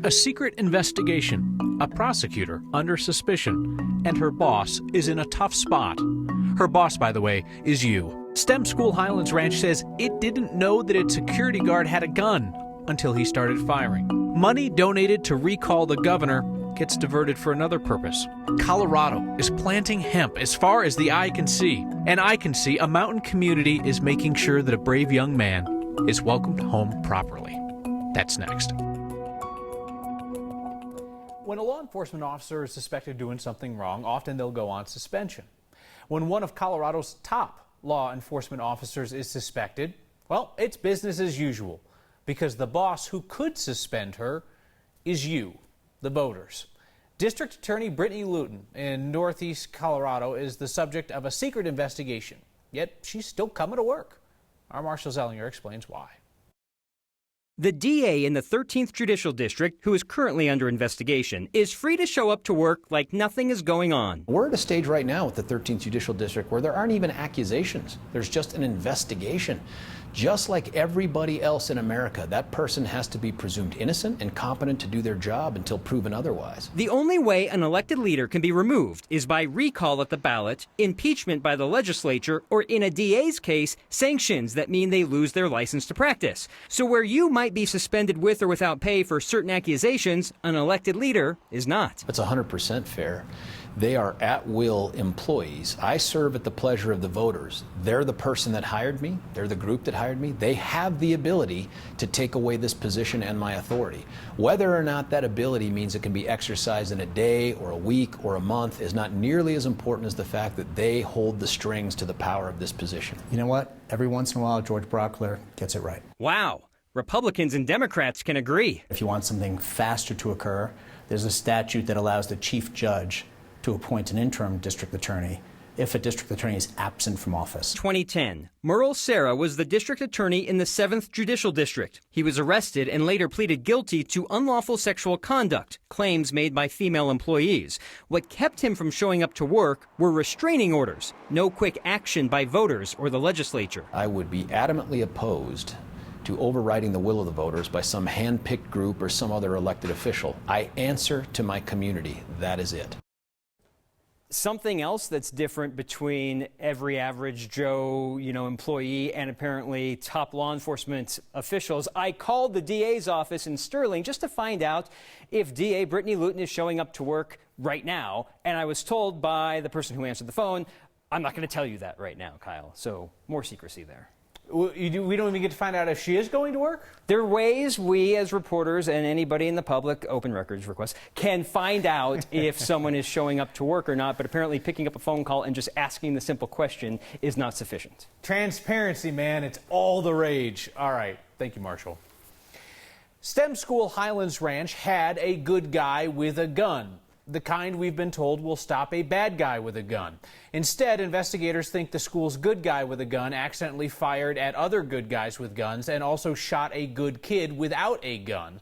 A secret investigation, a prosecutor under suspicion, and her boss is in a tough spot. Her boss, by the way, is you. STEM School Highlands Ranch says it didn't know that its security guard had a gun until he started firing. Money donated to recall the governor gets diverted for another purpose. Colorado is planting hemp as far as the eye can see. And I can see a mountain community is making sure that a brave young man is welcomed home properly. That's next. When a law enforcement officer is suspected of doing something wrong, often they'll go on suspension. When one of Colorado's top law enforcement officers is suspected, well, it's business as usual, because the boss who could suspend her is you, the voters. District Attorney Brittany Luton in Northeast Colorado is the subject of a secret investigation, yet she's still coming to work. Our Marshall Zellinger explains why. The DA in the 13th Judicial District, who is currently under investigation, is free to show up to work like nothing is going on. We're at a stage right now with the 13th Judicial District where there aren't even accusations. There's just an investigation. Just like everybody else in America, that person has to be presumed innocent and competent to do their job until proven otherwise. The only way an elected leader can be removed is by recall at the ballot, impeachment by the legislature, or in a DA's case, sanctions that mean they lose their license to practice. So where you might be suspended with or without pay for certain accusations, an elected leader is not. It's 100% fair. They are at-will employees. I serve at the pleasure of the voters. They're the person that hired me. They're the group that hired me. They have the ability to take away this position and my authority. Whether or not that ability means it can be exercised in a day or a week or a month is not nearly as important as the fact that they hold the strings to the power of this position. You know what? Every once in a while, George Brockler gets it right. Wow. Republicans and Democrats can agree. If you want something faster to occur, there's a statute that allows the chief judge to appoint an interim district attorney if a district attorney is absent from office. 2010, Merle Serra was the district attorney in the 7th Judicial District. He was arrested and later pleaded guilty to unlawful sexual conduct, claims made by female employees. What kept him from showing up to work were restraining orders, no quick action by voters or the legislature. I would be adamantly opposed to overriding the will of the voters by some hand-picked group or some other elected official. I answer to my community. That is it. Something else that's different between every average Joe, employee and apparently top law enforcement officials. I called the DA's office in Sterling just to find out if DA Brittany Luton is showing up to work right now. And I was told by the person who answered the phone, I'm not going to tell you that right now, Kyle. So more secrecy there. We don't even get to find out if she is going to work? There are ways we as reporters and anybody in the public, open records requests, can find out if someone is showing up to work or not, but apparently picking up a phone call and just asking the simple question is not sufficient. Transparency, man, it's all the rage. All right, thank you, Marshall. STEM School Highlands Ranch had a good guy with a gun. The kind we've been told will stop a bad guy with a gun. Instead, investigators think the school's good guy with a gun accidentally fired at other good guys with guns and also shot a good kid without a gun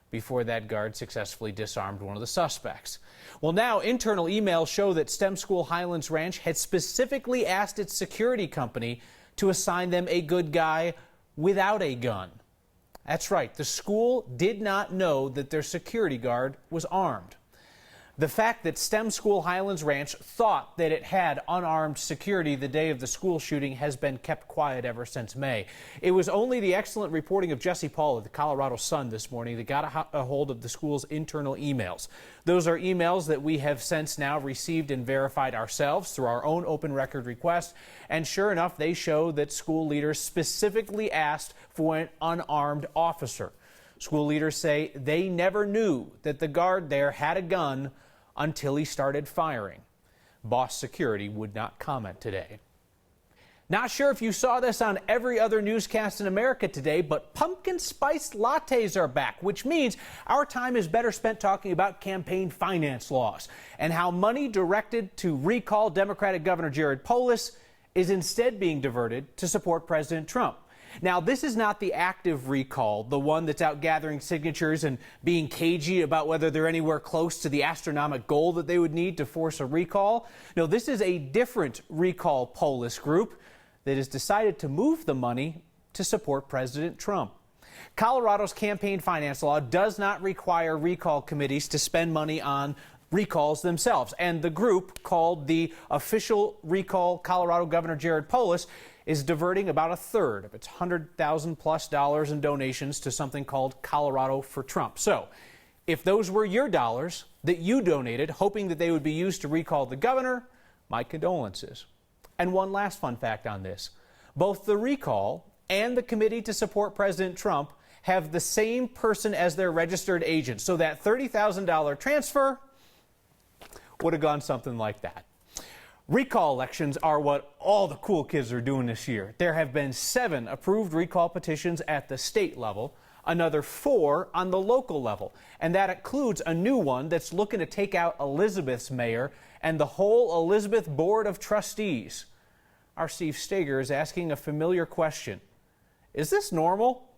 before that guard successfully disarmed one of the suspects. Well, now internal emails show that STEM School Highlands Ranch had specifically asked its security company to assign them a good guy without a gun. That's right, the school did not know that their security guard was armed. The fact that STEM School Highlands Ranch thought that it had unarmed security the day of the school shooting has been kept quiet ever since May. It was only the excellent reporting of Jesse Paul of the Colorado Sun this morning that got a hold of the school's internal emails. Those are emails that we have since now received and verified ourselves through our own open record request. And sure enough, they show that school leaders specifically asked for an unarmed officer. School leaders say they never knew that the guard there had a gun until he started firing. Boss Security would not comment today. Not sure if you saw this on every other newscast in America today, but pumpkin spice lattes are back, which means our time is better spent talking about campaign finance laws and how money directed to recall Democratic Governor Jared Polis is instead being diverted to support President Trump. Now, this is not the active recall, the one that's out gathering signatures and being cagey about whether they're anywhere close to the astronomical goal that they would need to force a recall. No, this is a different recall Polis group that has decided to move the money to support President Trump. Colorado's campaign finance law does not require recall committees to spend money on recalls themselves. And the group, called the Official Recall Colorado Governor Jared Polis, is diverting about a third of its $100,000+ in donations to something called Colorado for Trump. So if those were your dollars that you donated, hoping that they would be used to recall the governor, my condolences. And one last fun fact on this. Both the recall and the committee to support President Trump have the same person as their registered agent. So that $30,000 transfer would have gone something like that. Recall elections are what all the cool kids are doing this year. There have been 7 approved recall petitions at the state level, another 4 on the local level. And that includes a new one that's looking to take out Elizabeth's mayor and the whole Elizabeth Board of Trustees. Our Steve Steger is asking a familiar question. Is this normal?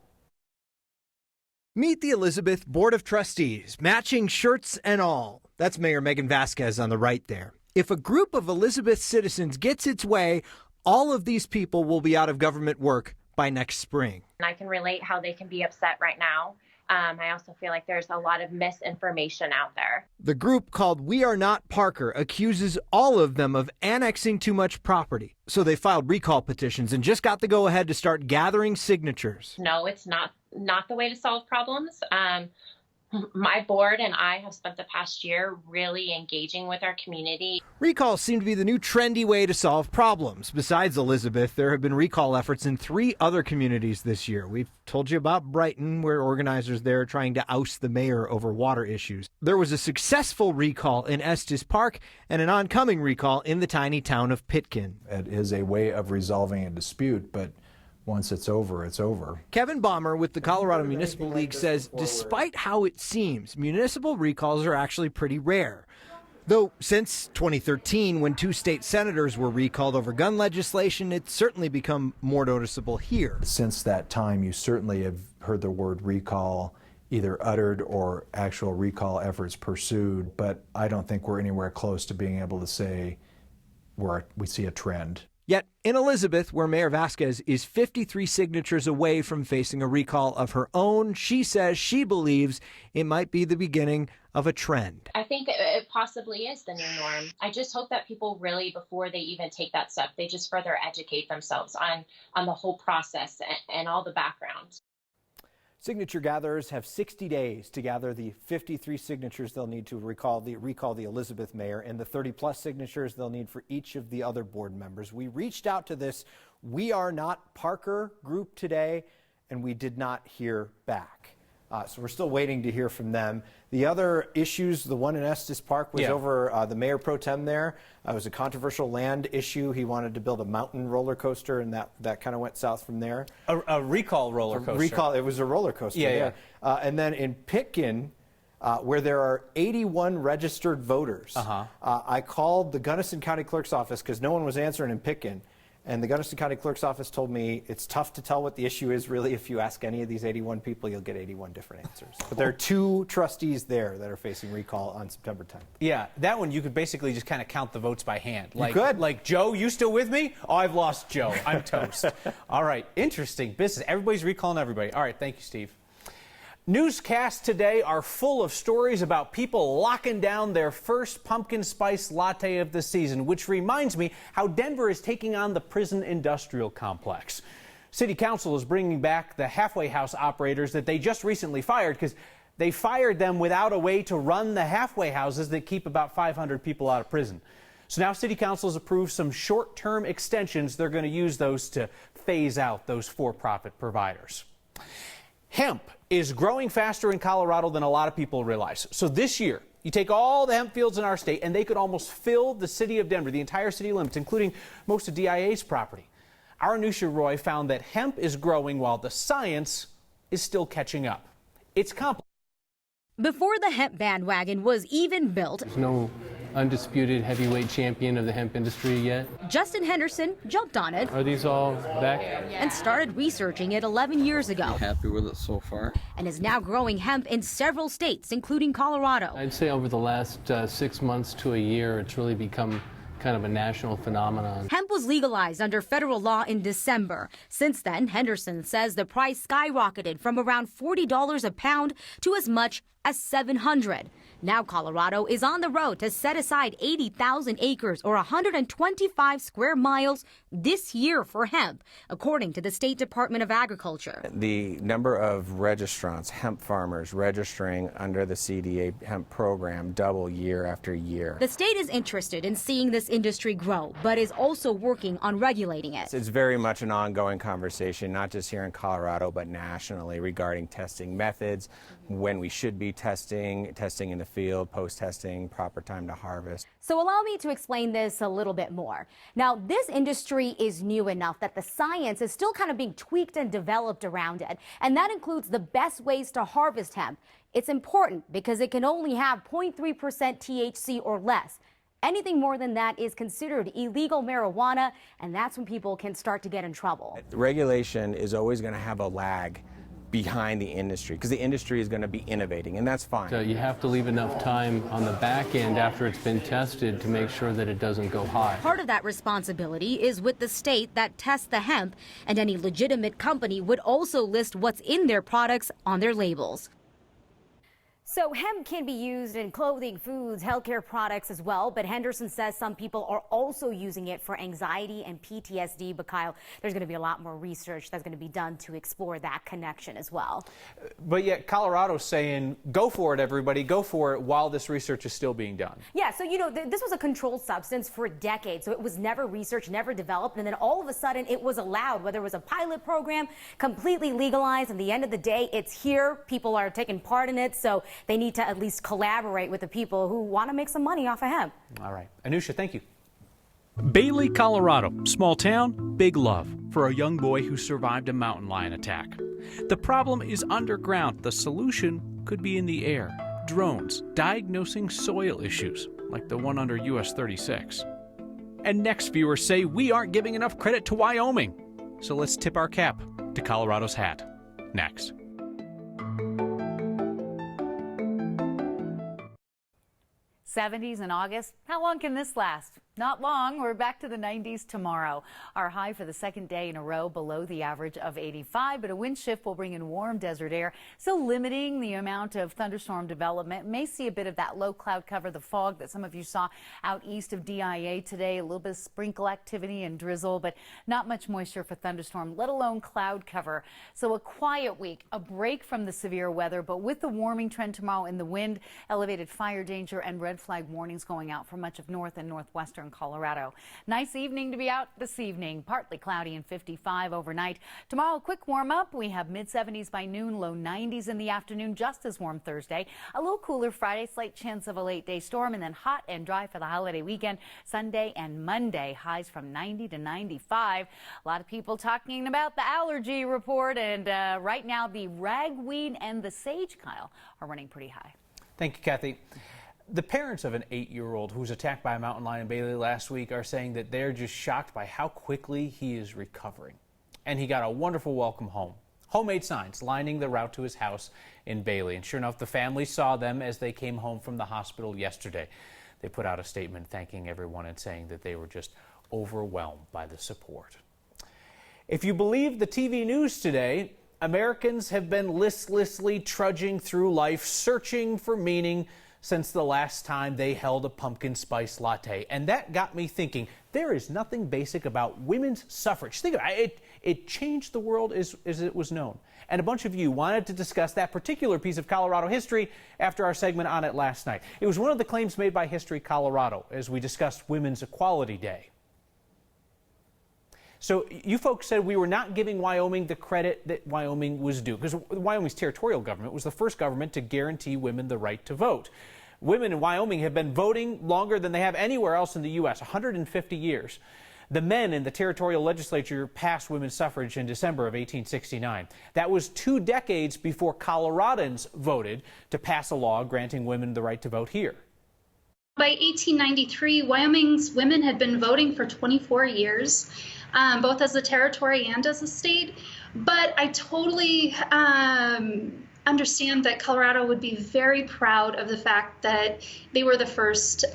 Meet the Elizabeth Board of Trustees, matching shirts and all. That's Mayor Megan Vasquez on the right there. If a group of Elizabeth citizens gets its way, all of these people will be out of government work by next spring. And I can relate how they can be upset right now. I also feel like there's a lot of misinformation out there. The group called We Are Not Parker accuses all of them of annexing too much property. So they filed recall petitions and just got the go-ahead to start gathering signatures. No, it's not the way to solve problems. My board and I have spent the past year really engaging with our community. Recalls seem to be the new trendy way to solve problems. Besides Elizabeth, there have been recall efforts in 3 other communities this year. We've told you about Brighton, where organizers there are trying to oust the mayor over water issues. There was a successful recall in Estes Park and an oncoming recall in the tiny town of Pitkin. It is a way of resolving a dispute, but once it's over, it's over. Kevin Baumer with the Colorado Municipal League says despite how it seems, municipal recalls are actually pretty rare. Though since 2013, when 2 state senators were recalled over gun legislation, it's certainly become more noticeable here. Since that time, you certainly have heard the word recall either uttered or actual recall efforts pursued, but I don't think we're anywhere close to being able to say we see a trend. Yet in Elizabeth, where Mayor Vasquez is 53 signatures away from facing a recall of her own, she says she believes it might be the beginning of a trend. I think it possibly is the new norm. I just hope that people really, before they even take that step, they just further educate themselves on the whole process and all the background. Signature gatherers have 60 days to gather the 53 signatures they'll need to recall the Elizabeth mayor and the 30+ signatures they'll need for each of the other board members. We reached out to this We Are Not Parker group today, and we did not hear back. So we're still waiting to hear from them. The other issues, the one in Estes Park was over the mayor pro tem there. It was a controversial land issue. He wanted to build a mountain roller coaster, and that kind of went south from there. A recall roller coaster. It was a roller coaster. Yeah. And then in Pitkin, where there are 81 registered voters, I called the Gunnison County Clerk's office because no one was answering in Pitkin. And the Gunnison County Clerk's office told me it's tough to tell what the issue is really. If you ask any of these 81 people, you'll get 81 different answers. But there are 2 trustees there that are facing recall on September 10th. Yeah, that one you could basically just kind of count the votes by hand. You could. Like, Joe, you still with me? Oh, I've lost Joe. I'm toast. All right, interesting business. Everybody's recalling everybody. All right, thank you, Steve. Newscasts today are full of stories about people locking down their first pumpkin spice latte of the season, which reminds me how Denver is taking on the prison industrial complex. City Council is bringing back the halfway house operators that they just recently fired because they fired them without a way to run the halfway houses that keep about 500 people out of prison. So now City Council has approved some short-term extensions. They're going to use those to phase out those for-profit providers. Hemp is growing faster in Colorado than a lot of people realize. So this year, you take all the hemp fields in our state, and they could almost fill the city of Denver, the entire city limits, including most of DIA's property. Our Nusha Roy found that hemp is growing while the science is still catching up. It's complicated. Before the hemp bandwagon was even built, there's no undisputed heavyweight champion of the hemp industry yet. Justin Henderson jumped on it. Are these all back? And started researching it 11 years ago. Happy with it so far. And is now growing hemp in several states, including Colorado. I'd say over the last 6 months to a year, it's really become kind of a national phenomenon. Hemp was legalized under federal law in December. Since then, Henderson says the price skyrocketed from around $40 a pound to as much as $700. Now Colorado is on the road to set aside 80,000 acres or 125 square miles this year for hemp, according to the State Department of Agriculture. The number of registrants, hemp farmers registering under the CDA hemp program double year after year. The state is interested in seeing this industry grow, but is also working on regulating it. It's very much an ongoing conversation, not just here in Colorado, but nationally regarding testing methods, when we should be testing in the field, post-testing, proper time to harvest. So allow me to explain this a little bit more. Now, this industry is new enough that the science is still kind of being tweaked and developed around it, and that includes the best ways to harvest hemp. It's important because it can only have 0.3% THC or less. Anything more than that is considered illegal marijuana, and that's when people can start to get in trouble. Regulation is always going to have a lag behind the industry because the industry is going to be innovating, and that's fine. So you have to leave enough time on the back end after it's been tested to make sure that it doesn't go high. Part of that responsibility is with the state that tests the hemp, and any legitimate company would also list what's in their products on their labels. So hemp can be used in clothing, foods, healthcare products as well, but Henderson says some people are also using it for anxiety and PTSD. But Kyle, there's going to be a lot more research that's going to be done to explore that connection as well. But yet Colorado's saying, go for it, everybody, go for it, while this research is still being done. Yeah, so you know, this was a controlled substance for decades, so it was never researched, never developed, and then all of a sudden it was allowed, whether it was a pilot program, completely legalized, and at the end of the day, it's here, people are taking part in it, so they need to at least collaborate with the people who want to make some money off of hemp. All right. Anusha, thank you. Bailey, Colorado. Small town, big love for a young boy who survived a mountain lion attack. The problem is underground. The solution could be in the air. Drones diagnosing soil issues, like the one under US 36. And next, viewers say we aren't giving enough credit to Wyoming. So let's tip our cap to Colorado's hat. Next. '70s in August. How long can this last? Not long. We're back to the 90s tomorrow. Our high for the second day in a row below the average of 85, but a wind shift will bring in warm desert air, still limiting the amount of thunderstorm development. May see a bit of that low cloud cover, the fog that some of you saw out east of DIA today, a little bit of sprinkle activity and drizzle, but not much moisture for thunderstorm, let alone cloud cover. So a quiet week, a break from the severe weather, but with the warming trend tomorrow in the wind, elevated fire danger and red flag warnings going out for much of north and northwestern Colorado. Nice evening to be out this evening. Partly cloudy and 55 overnight. Tomorrow, a quick warm up. We have mid-70s by noon, low 90s in the afternoon, just as warm Thursday. A little cooler Friday, slight chance of a late day storm, and then hot and dry for the holiday weekend. Sunday and Monday, highs from 90 to 95. A lot of people talking about the allergy report, and right now the ragweed and the sage, Kyle, are running pretty high. Thank you, Kathy. The parents of an 8-year-old who was attacked by a mountain lion in Bailey last week are saying that they're just shocked by how quickly he is recovering. And he got a wonderful welcome home. Homemade signs lining the route to his house in Bailey. And sure enough, the family saw them as they came home from the hospital yesterday. They put out a statement thanking everyone and saying that they were just overwhelmed by the support. If you believe the TV news today, Americans have been listlessly trudging through life, searching for meaning since the last time they held a pumpkin spice latte. And that got me thinking, there is nothing basic about women's suffrage. Think about it. It changed the world as it was known. And a bunch of you wanted to discuss that particular piece of Colorado history after our segment on it last night. It was one of the claims made by History Colorado as we discussed Women's Equality Day. So you folks said we were not giving Wyoming the credit that Wyoming was due, because Wyoming's territorial government was the first government to guarantee women the right to vote. Women in Wyoming have been voting longer than they have anywhere else in the U.S., 150 years. The men in the territorial legislature passed women's suffrage in December of 1869. That was 2 decades before Coloradans voted to pass a law granting women the right to vote here. By 1893, Wyoming's women had been voting for 24 years. Both as a territory and as a state, but I totally understand that Colorado would be very proud of the fact that they were the first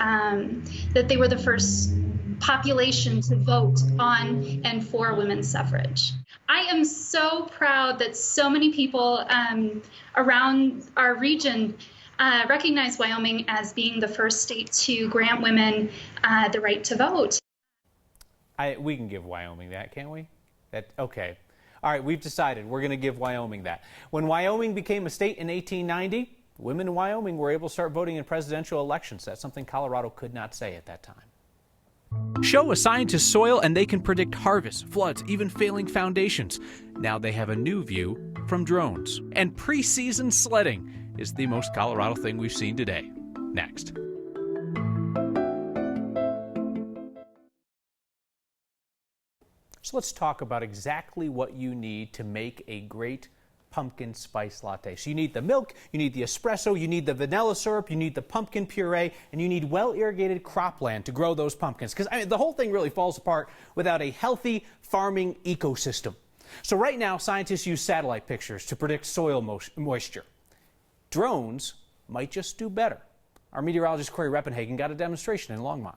population to vote on and for women's suffrage. I am so proud that so many people around our region recognize Wyoming as being the first state to grant women the right to vote. We can give Wyoming that, can't we? Okay. All right, we've decided we're going to give Wyoming that. When Wyoming became a state in 1890, women in Wyoming were able to start voting in presidential elections. That's something Colorado could not say at that time. Show a scientist soil and they can predict harvests, floods, even failing foundations. Now they have a new view from drones. And pre-season sledding is the most Colorado thing we've seen today. Next. So let's talk about exactly what you need to make a great pumpkin spice latte. So you need the milk, you need the espresso, you need the vanilla syrup, you need the pumpkin puree, and you need well-irrigated cropland to grow those pumpkins. Because the whole thing really falls apart without a healthy farming ecosystem. So right now, scientists use satellite pictures to predict soil moisture. Drones might just do better. Our meteorologist Corey Reppenhagen got a demonstration in Longmont.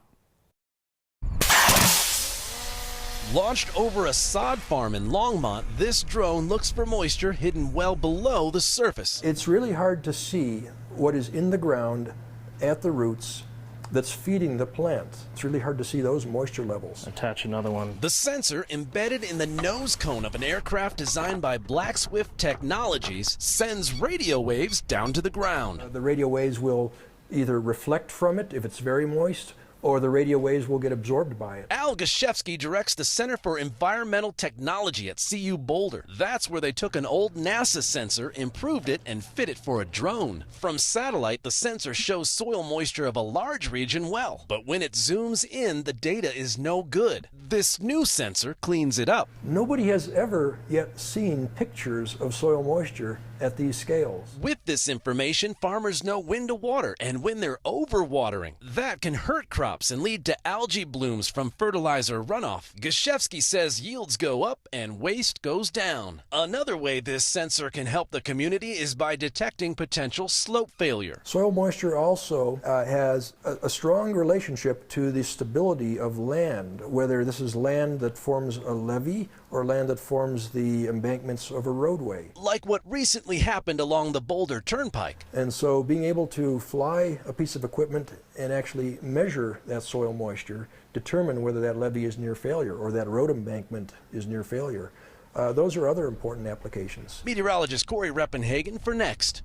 Launched over a sod farm in Longmont, this drone looks for moisture hidden well below the surface. It's really hard to see what is in the ground at the roots that's feeding the plant. It's really hard to see those moisture levels. Attach another one. The sensor, embedded in the nose cone of an aircraft designed by Black Swift Technologies, sends radio waves down to the ground. The radio waves will either reflect from it if it's very moist, or the radio waves will get absorbed by it. Al Gashevsky directs the Center for Environmental Technology at CU Boulder. That's where they took an old NASA sensor, improved it, and fit it for a drone. From satellite, the sensor shows soil moisture of a large region well, but when it zooms in, the data is no good. This new sensor cleans it up. Nobody has ever yet seen pictures of soil moisture at these scales. With this information, farmers know when to water and when they're overwatering. That can hurt crops and lead to algae blooms from fertilizer runoff. Gashevsky says yields go up and waste goes down. Another way this sensor can help the community is by detecting potential slope failure. Soil moisture also has a strong relationship to the stability of land, whether this is land that forms a levee or land that forms the embankments of a roadway. Like what recently happened along the Boulder Turnpike. And so being able to fly a piece of equipment and actually measure that soil moisture, determine whether that levee is near failure or that road embankment is near failure, those are other important applications. Meteorologist Corey Reppenhagen for Next.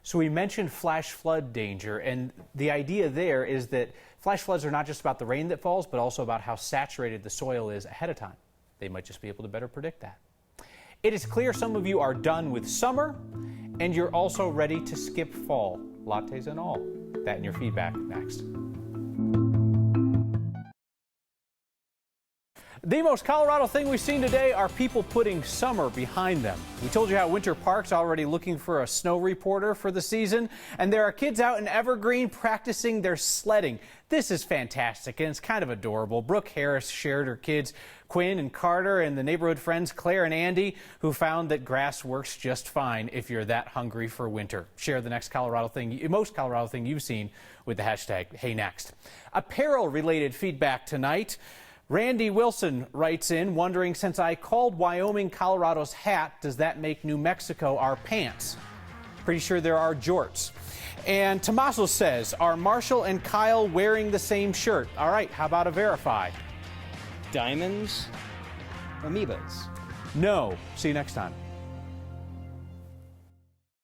So we mentioned flash flood danger, and the idea there is that flash floods are not just about the rain that falls, but also about how saturated the soil is ahead of time. They might just be able to better predict that. It is clear some of you are done with summer, and you're also ready to skip fall, lattes and all. That and your feedback next. The most Colorado thing we've seen today are people putting summer behind them. We told you how Winter Park's already looking for a snow reporter for the season, and there are kids out in Evergreen practicing their sledding. This is fantastic, and it's kind of adorable. Brooke Harris shared her kids, Quinn and Carter, and the neighborhood friends Claire and Andy, who found that grass works just fine if you're that hungry for winter. Share the most Colorado thing you've seen with the hashtag #HeyNext. Apparel-related feedback tonight. Randy Wilson writes in, wondering, since I called Wyoming Colorado's hat, does that make New Mexico our pants? Pretty sure there are jorts. And Tommaso says, are Marshall and Kyle wearing the same shirt? All right, how about a verify? Diamonds? Amoebas? No. See you next time.